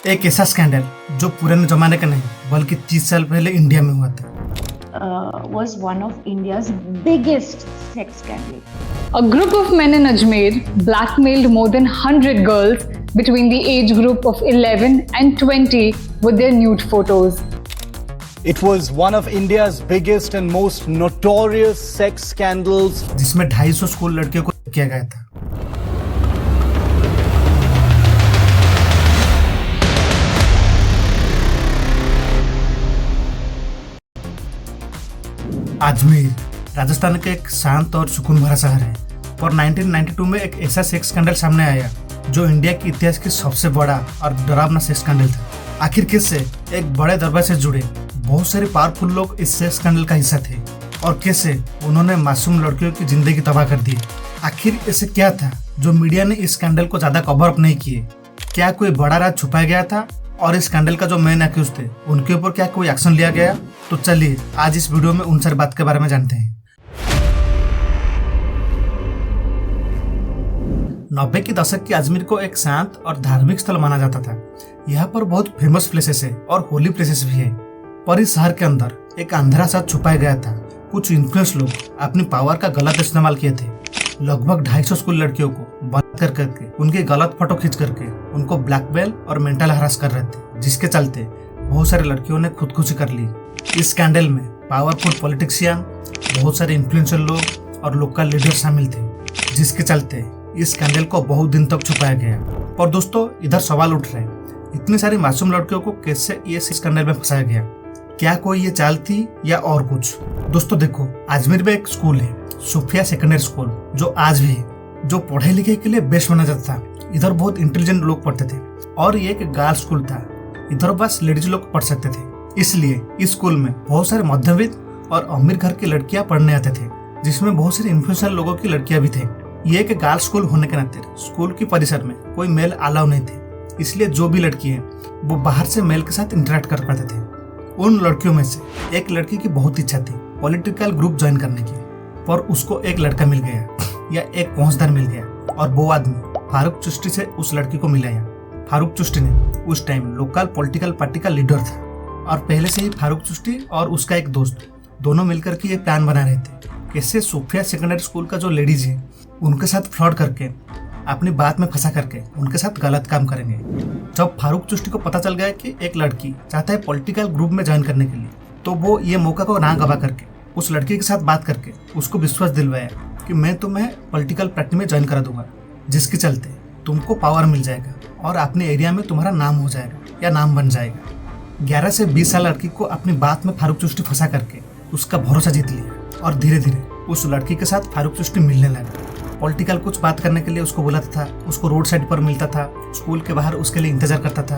एक ऐसा स्कैंडल जो पुराने जमाने का नहीं बल्कि 30 साल पहले इंडिया में हुआ था। Was one of India's biggest sex scandal. A group of men in Ajmer blackmailed more than 100 girls between the age group of 11 and 20 with their nude photos. It was one of India's biggest and most notorious sex scandals. जिसमें 250 school लड़कियों को किया गया था। अजमेर राजस्थान के एक शांत और सुकून भरा शहर है और 1992 में एक ऐसा सेक्स स्कैंडल सामने आया जो इंडिया के इतिहास की सबसे बड़ा और डरावना सेक्स स्कैंडल था। आखिर कैसे एक बड़े दरबार से जुड़े बहुत सारे पावरफुल लोग इस सेक्स स्कैंडल का हिस्सा थे और कैसे उन्होंने मासूम लड़कियों की जिंदगी तबाह कर दी। आखिर ऐसे क्या था जो मीडिया ने इस स्कैंडल को ज्यादा कवर अप नहीं किए? क्या कोई बड़ा राज छुपाया गया था और इस स्कैंडल का जो मेन एक्यूज थे उनके ऊपर क्या कोई एक्शन लिया गया? तो चलिए आज इस वीडियो में उन सारी बात के बारे में जानते हैं। 90 के दशक की अजमेर को एक शांत और धार्मिक स्थल माना जाता था। यहाँ पर बहुत फेमस प्लेसेस है और होली प्लेसेस भी है, पर इस शहर के अंदर एक अंधेरा साथ छुपाया गया था। कुछ इन्फ्लुएंस लोग अपनी पावर का गलत इस्तेमाल किए थे। लगभग 250 स्कूल लड़कियों को बंद कर करके उनके गलत फोटो खींच करके उनको ब्लैकमेल और मेंटल हरास कर रहे थे, जिसके चलते बहुत सारे लड़कियों ने खुदकुशी कर ली। इस स्कैंडल में पावरफुल पॉलिटिशियन, बहुत सारे इन्फ्लुएंसर लोग और लोकल लीडर शामिल थे, जिसके चलते इस स्कैंडल को बहुत दिन तक छुपाया गया। और दोस्तों इधर सवाल उठ रहे हैं, इतनी सारी मासूम लड़कियों को कैसे ये स्कैंडल में फंसाया गया? क्या कोई ये चाल थी या और कुछ? दोस्तों देखो, अजमेर में एक स्कूल है, सूफिया सेकेंडरी स्कूल, जो आज भी है, जो पढ़ाई लिखाई के लिए बेस्ट माना जाता था। इधर बहुत इंटेलिजेंट लोग पढ़ते थे और ये एक गर्ल्स स्कूल था। इधर बस लेडीज लोग पढ़ सकते थे, इसलिए इस स्कूल में बहुत सारे मध्यवित्त और अमीर घर की लड़कियां पढ़ने आते थे, जिसमें बहुत सारे इन्फ्लुएंसर लोगों की लड़कियां भी थे। ये एक गर्ल्स स्कूल होने के नाते स्कूल की परिसर में कोई मेल अलाउ नहीं थे, इसलिए जो भी लड़की है वो बाहर से मेल के साथ इंटरेक्ट कर पाते थे। उन लड़कियों में से एक लड़की की बहुत इच्छा थी पॉलिटिकल ग्रुप ज्वाइन करने की, पर उसको एक लड़का मिल गया या एक पहुंचदार मिल गया और वो आदमी फारूक चिश्ती से उस लड़की को मिलाया। फारूक चिश्ती ने उस टाइम लोकल पॉलिटिकल पार्टी का लीडर था और पहले से ही फारूक चिश्ती और उसका एक दोस्त दोनों मिलकर के ये प्लान बना रहे थे कैसे सूफिया सेकेंडरी स्कूल का जो लेडीज है उनके साथ फ्रॉड करके अपनी बात में फंसा करके उनके साथ गलत काम करेंगे। जब फारूक चिश्ती को पता चल गया कि एक लड़की चाहता है पॉलिटिकल ग्रुप में ज्वाइन करने के लिए, तो वो ये मौका को ना गवा करके उस लड़की के साथ बात करके उसको विश्वास दिलवाया कि मैं तुम्हें पॉलिटिकल पार्टी में ज्वाइन करा दूंगा, जिसके चलते तुमको पावर मिल जाएगा और अपने एरिया में तुम्हारा नाम हो जाएगा या नाम बन जाएगा। 11 से 20 साल लड़की को अपनी बात में फारूक चिश्ती फंसा करके उसका भरोसा जीत लिया और धीरे धीरे उस लड़की के साथ फारूक चिश्ती मिलने लगा। पॉलिटिकल कुछ बात करने के लिए उसको बुलाता था, उसको रोड साइड पर मिलता था, स्कूल के बाहर उसके लिए इंतजार करता था।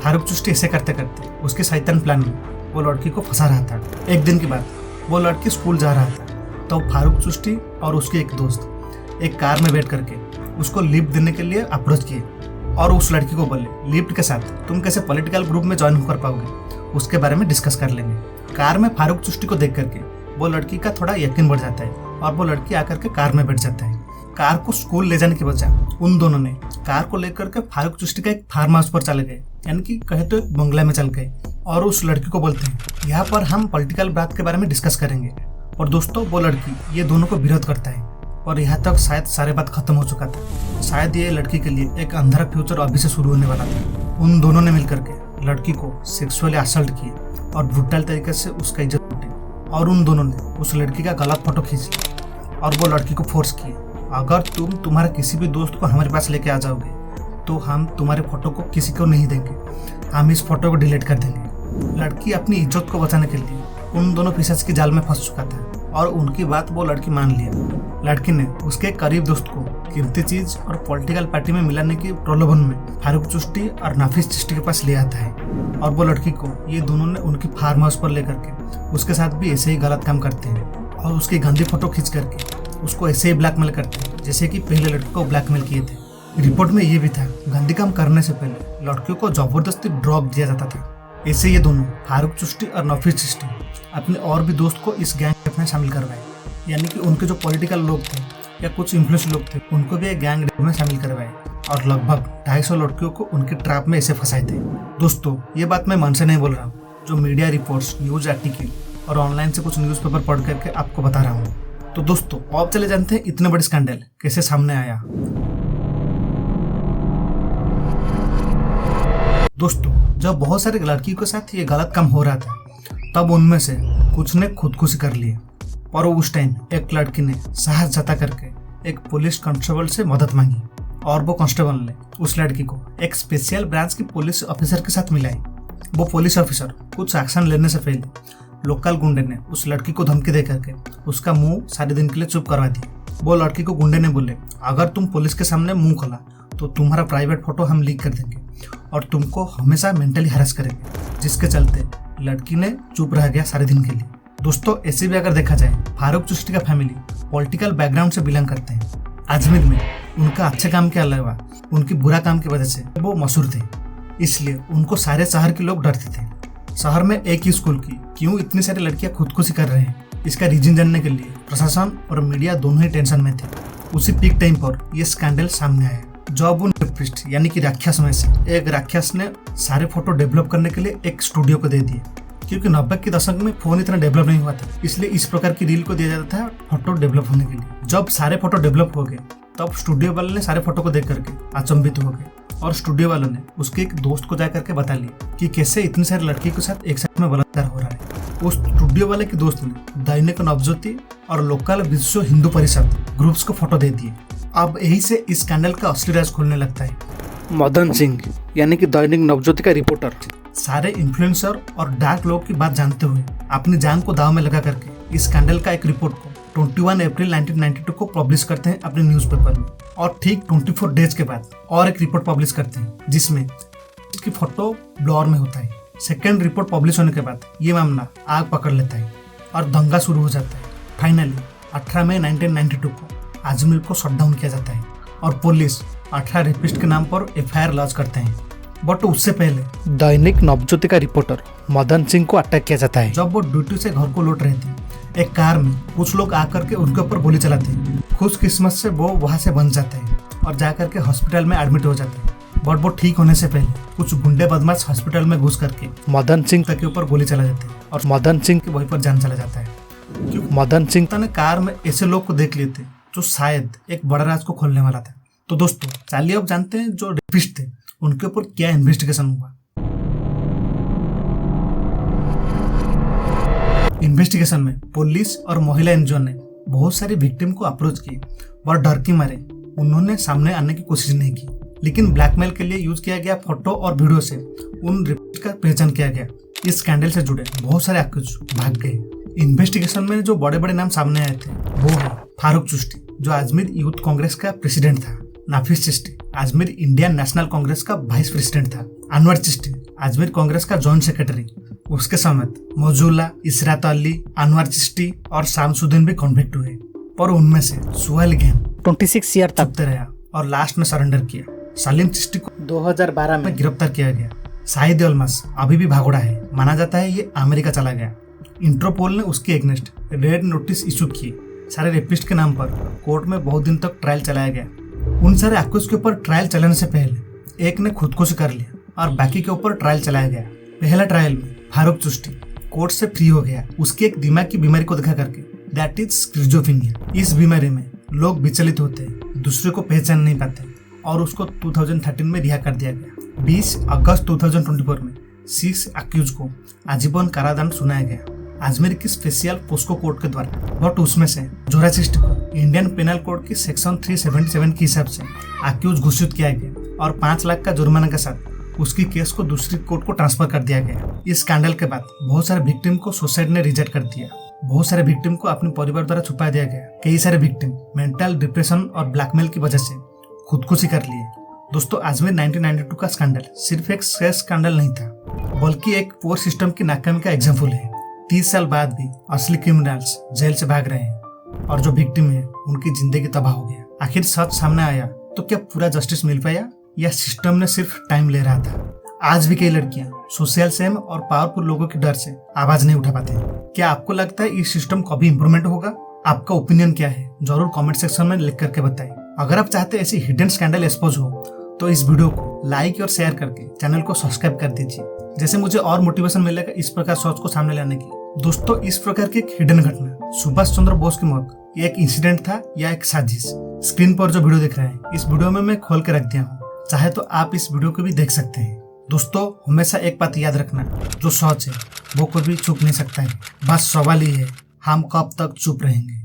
फारूक चिश्ती ऐसे करते करते उसके शैतान प्लान में वो लड़की को फंसा रहा था। एक दिन के बाद वो लड़की स्कूल जा रहा था, तो फारूक चिश्ती और उसके एक दोस्त एक कार में बैठ करके उसको लिफ्ट देने के लिए अप्रोच किए और उस लड़की को बोले लिफ्ट के साथ तुम कैसे पॉलिटिकल ग्रुप में ज्वाइन कर पाओगे, उसके बारे में डिस्कस कर लेंगे। कार में फारूक चिश्ती को देख करके वो लड़की का थोड़ा यकीन बढ़ जाता है और वो लड़की आकर के कार में बैठ जाता है। कार को स्कूल ले जाने के बजाय उन दोनों ने कार को लेकर के फारूक चिश्ती का एक फार्म हाउस पर चले गए, यानी कि कहे तो एक बंगला में चल गए और उस लड़की को बोलते हैं यहाँ पर हम पॉलिटिकल बात के बारे में डिस्कस करेंगे। और दोस्तों वो लड़की ये दोनों को विरोध करता है और यहाँ तक शायद सारे बात खत्म हो चुका था। शायद ये लड़की के लिए एक अंधेरा फ्यूचर अभी से शुरू होने वाला था। उन दोनों ने मिलकर के लड़की को सेक्सुअली असल्ट किए और ब्रूटल तरीके से उसका इज्जत लूटी और उन दोनों ने उस लड़की का गलत फोटो खींच लिया और वो लड़की को फोर्स किए, अगर तुम तुम्हारे किसी भी दोस्त को हमारे पास लेके आ जाओगे तो हम तुम्हारे फोटो को किसी को नहीं देंगे, हम इस फोटो को डिलीट कर देंगे। लड़की अपनी इज्जत को बचाने के लिए उन दोनों पिशाच की जाल में फंस चुका था और उनकी बात वो लड़की मान लिया। लड़की ने उसके करीब दोस्त को कीमती चीज और पॉलिटिकल पार्टी में मिलाने की प्रलोभन में फारूक चिश्ती और नाफिस चिश्ती के पास ले आता है और वो लड़की को ये दोनों ने उनकी फार्म हाउस पर लेकर के उसके साथ भी ऐसे ही गलत काम करते हैं और उसकी गंदी फोटो खींच करके उसको ऐसे ही ब्लैकमेल करते हैं जैसे कि पहले लड़की को ब्लैकमेल किए थे। रिपोर्ट में ये भी था गंदी काम करने से पहले लड़कियों को जबरदस्ती ड्रॉप दिया जाता था। ऐसे ये दोनों फारूक चिश्ती और नाफिस चिश्ती अपने और भी दोस्त को इस गैंग में शामिल करवाए, यानी कि उनके जो पॉलिटिकल लोग थे या कुछ इन्फ्लुएंस लोग थे उनको भी एक गैंग में शामिल करवाए और लगभग 250 लड़कियों को उनके ट्रैप में ऐसे फंसाए थे। दोस्तों, ये बात मैं मन से नहीं बोल रहा हूँ, जो मीडिया रिपोर्ट्स, न्यूज आर्टिकल और ऑनलाइन से कुछ न्यूज़पेपर पढ़ करके आपको बता रहा हूँ। तो दोस्तों, अब चले जानते हैं इतने बड़े स्कैंडल कैसे सामने आया। दोस्तों, जब बहुत सारे लड़कियों के साथ ये गलत काम हो रहा था, तब उनमें से कुछ ने खुदकुशी कर ली, और उस टाइम एक लड़की ने साहस जता करके एक पुलिस कांस्टेबल से मदद मांगी, और वो कांस्टेबल ने उस लड़की को एक स्पेशल ब्रांच की पुलिस ऑफिसर के साथ मिलाई। वो पुलिस ऑफिसर कुछ एक्शन लेने से पहले लोकल गुंडे ने उस लड़की को धमकी दे करके उसका मुंह सारे दिन के लिए चुप करवा दिया। वो लड़की को गुंडे ने बोले, अगर तुम पुलिस के सामने मुंह खोला तो तुम्हारा प्राइवेट फोटो हम लीक कर देंगे और तुमको हमेशा मेंटली हरास करेंगे, जिसके चलते लड़की ने चुप रह गया सारे दिन के लिए। दोस्तों, ऐसे भी अगर देखा जाए, फारूक चिश्ती का फैमिली पॉलिटिकल बैकग्राउंड से बिलोंग करते हैं। अजमेर में उनका अच्छे काम के अलावा उनकी बुरा काम की वजह से वो मशहूर थे, इसलिए उनको सारे शहर के लोग डरते थे। शहर में एक ही स्कूल की क्यों इतनी सारी लड़कियां खुदकुशी कर रहे हैं, इसका रीजन जानने के लिए प्रशासन और मीडिया दोनों ही टेंशन में थे। उसी पीक टाइम पर यह स्कैंडल सामने आया, जब उन रेपिस्ट यानी कि राक्षस में से एक राक्षस ने सारे फोटो डेवलप करने के लिए एक स्टूडियो को दे दिए। क्योंकि 90 के दशक में फोन इतना डेवलप नहीं हुआ था, इसलिए इस प्रकार की रील को दिया जाता था फोटो डेवलप होने के लिए। जब सारे फोटो डेवलप हो गए, तब स्टूडियो वाले ने सारे फोटो को देख करके अचंभित हो गए, और स्टूडियो वालों ने उसके एक दोस्त को जा करके बता लिया कि कैसे इतनी सारी लड़की के साथ एक साथ में बलात्कार हो रहा है। उस स्टूडियो वाले के दोस्त ने दैनिक नवज्योति और लोकल विश्व हिंदू परिषद ग्रुप्स को फोटो दे दिए। अब यही से इस स्कैंडल का असली राज खुलने लगता है। मदन सिंह यानी कि दैनिक नवज्योति का रिपोर्टर सारे इन्फ्लुएंसर और डार्क लोग की बात जानते हुए अपनी जान को दांव में लगा करके इस स्कैंडल का एक रिपोर्ट को 21 अप्रैल 1992 को पब्लिश करते हैं अपने न्यूज़पेपर में, और ठीक 24 डेज के बाद और एक रिपोर्ट पब्लिश करते हैं जिसमें इसकी फोटो ब्लर में होता है। सेकेंड रिपोर्ट पब्लिश होने के बाद ये मामला आग पकड़ लेता है और दंगा शुरू हो जाता है। फाइनली 18 मई 1992 को अजमेर को शटडाउन किया जाता है और पुलिस 18 रेपिस्ट के नाम पर FIR लॉन्च करते हैं। बट उससे पहले दैनिक नवज्योति का रिपोर्टर मदन सिंह को अटैक किया जाता है। जब वो ड्यूटी से घर को लौट रहे थे, एक कार में कुछ लोग आकर के उनके ऊपर गोली चलाते हैं। खुशकिस्मत से वो वहां से बच जाते हैं और जाकर के हॉस्पिटल में एडमिट हो जाते हैं। बट वो ठीक होने से पहले कुछ गुंडे बदमाश हॉस्पिटल में घुस करके मदन सिंह के ऊपर गोली चला जाते हैं और मदन सिंह के वहीं पर जान चला जाता है। क्योंकि मदन सिंह ने कार में ऐसे लोग को देख लिए थे जो शायद एक बड़ा राज को खोलने वाला था। तो दोस्तों, चलिए अब जानते हैं जो रेपिस्ट थे उनके ऊपर क्या इन्वेस्टिगेशन हुआ। इन्वेस्टिगेशन में पुलिस और महिला एनजीओ ने बहुत सारी विक्टिम को अप्रोच की, और डर के मारे उन्होंने सामने आने की कोशिश नहीं की। लेकिन ब्लैकमेल के लिए यूज किया गया फोटो और वीडियो से उन रेपिस्ट का पहचान किया गया। इस स्कैंडल से जुड़े बहुत सारे अक्यूज भाग गए। इन्वेस्टिगेशन में जो बड़े बड़े नाम सामने आए थे वो है फारूक चिश्ती, जो अजमेर यूथ कांग्रेस का प्रेसिडेंट था। नाफिस चिश्ती अजमेर इंडियन नेशनल कांग्रेस का वाइस प्रेसिडेंट था। अनवर चिश्ती अजमेर कांग्रेस का जॉइंट सेक्रेटरी। उसके समेत मौजूला, इशरात अली, अनवर चिश्ती और शामसुद्दीन भी कन्विक्ट हुए, पर उनमें से सुहेल गैम 26 ईयर तक रहा और लास्ट में सरेंडर किया। सलीम चिश्ती को 2012 में गिरफ्तार किया गया। शाहिद अलमास अभी भी भागोड़ा है, माना जाता है ये अमेरिका चला गया। इंटरपोल ने उसके अगेंस्ट रेड नोटिस इशू किए। सारे रेपिस्ट के नाम पर कोर्ट में बहुत दिन तक ट्रायल चलाया गया। उन सारे अक्यूज के ऊपर ट्रायल चलाने से पहले एक ने खुदकुशी कर लिया और बाकी के ऊपर ट्रायल चलाया गया। पहला ट्रायल में फारूक चिश्ती कोर्ट से फ्री हो गया, उसकी एक दिमाग की बीमारी को दिखा करके, दैट इज स्किज़ोफ्रेनिया। इस बीमारी में लोग विचलित होते हैं, दूसरे को पहचान नहीं पाते, और उसको 2013 में रिहा कर दिया गया। 20 अगस्त 2024 में 6 अक्यूज को आजीवन कारादंड सुनाया गया अजमेर की स्पेशल पोस्को कोर्ट के द्वारा। बट उसमें से जोरा चिश्ती को इंडियन पेनल कोड की सेक्शन 377 के हिसाब से अक्यूज घोषित किया गया और 5 लाख का जुर्माना के साथ उसकी केस को दूसरी कोर्ट को ट्रांसफर कर दिया गया। इस स्कैंडल के बाद बहुत सारे विक्टिम को सोसाइटी ने रिजेक्ट कर दिया। बहुत सारे विक्टिम को अपने परिवार द्वारा छुपा दिया गया। कई सारे विक्टिम मेंटल डिप्रेशन और ब्लैकमेल की वजह से खुदकुशी कर लिए। दोस्तों, अजमेर 1992 का स्कैंडल सिर्फ एक सेक्स स्कैंडल नहीं था, बल्कि एक पोर सिस्टम की नाकामी का एग्जाम्पल है। 30 साल बाद भी असली क्रिमिनल्स जेल से भाग रहे हैं और जो विक्टिम है उनकी जिंदगी तबाह हो गया। आखिर सच सामने आया तो क्या पूरा जस्टिस मिल पाया या सिस्टम ने सिर्फ टाइम ले रहा था? आज भी कई लड़कियां सोशल सेम और पावरफुल लोगों के डर से आवाज नहीं उठा पाते। क्या आपको लगता है इस सिस्टम कभी इम्प्रूवमेंट होगा? आपका ओपिनियन क्या है? जरूर कमेंट सेक्शन में लिख करके बताएं। अगर आप चाहते हैं ऐसी हिडन स्कैंडल एक्सपोज हो तो इस वीडियो को लाइक और शेयर करके चैनल को सब्सक्राइब कर दीजिए, जैसे मुझे और मोटिवेशन मिलेगा इस प्रकार सोच को सामने लाने की। दोस्तों, इस प्रकार की एक हिडन घटना, सुभाष चंद्र बोस की मौत, ये एक इंसिडेंट था या एक साजिश? स्क्रीन पर जो वीडियो दिख रहा है, इस वीडियो में मैं खोल के रख दिया हूँ, चाहे तो आप इस वीडियो को भी देख सकते हैं। दोस्तों, हमेशा एक बात याद रखना, जो सच है वो कभी चुप नहीं सकता है। बस सवाल ही है, हम कब तक चुप रहेंगे।